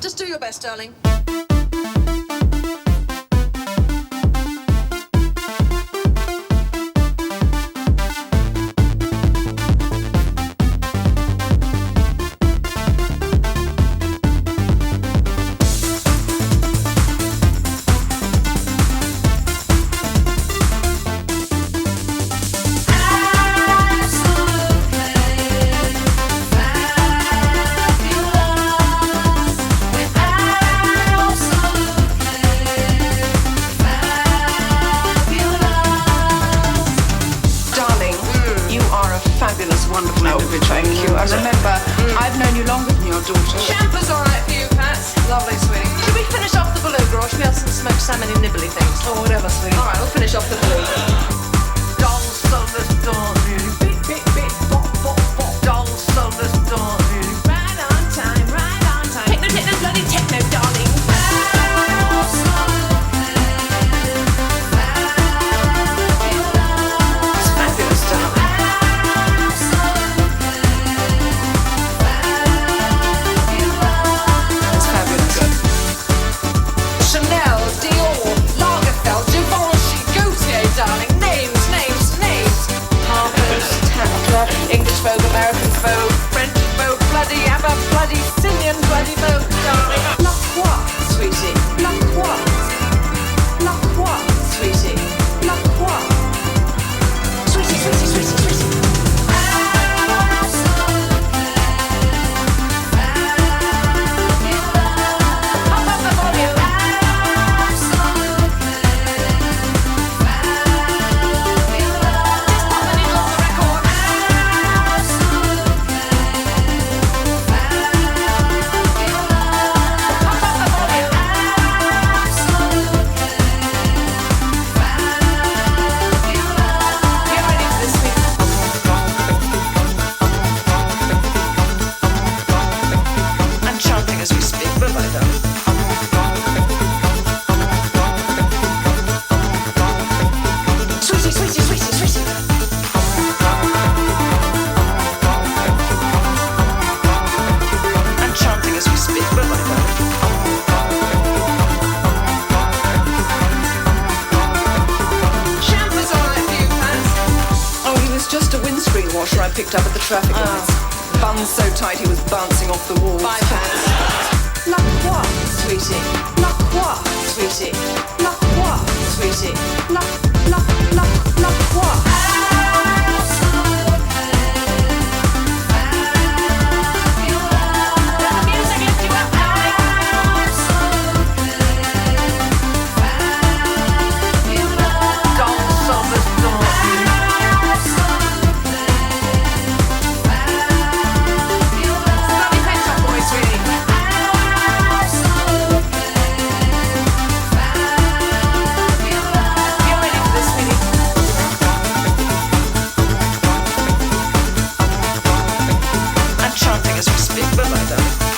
Just do your best, darling. Wonderful individual. Thank you. And remember, I've known you longer than your daughter. Champa's all right for you, Pat. Lovely, sweetie. Should we finish off the beluga, or should we have some smoked salmon and nibbly things? Or whatever, sweetie. All right, we'll finish off the beluga. Dolls sold us dawn, really. Beat, beat, beat, bop, bop, bop. Dolls sold us dawn, really. Right on time, right on time. Techno, techno, bloody techno, darling. It's fabulous, darling. English Vogue, American Vogue, French Vogue, bloody ABBA, bloody Sicilian, bloody Vogue, darling. La quoi, sweetie? La quoi? La quoi, sweetie? La quoi? Sweetie, sweetie, sweetie, sweetie. Up, up the volume. Just pop the needle on the record. As we speak, but I don't. Sweetie, sweetie, sweetie, sweetie. I'm chanting as we speak, but I don't. Champa's all right for you, Pat. Oh, he was just a windscreen washer I picked up at the traffic lights. Bun so tight he was bouncing off the walls. Bye, Pat. La quoi, sweetie? La quoi, sweetie? La quoi, sweetie? La quoi? Let the music lift you up, darling. Dolls sold us dawn. Bloody Pet Shop Boy, sweetie. You're ready for this, sweetie. I'm chanting as we speak, but I don't.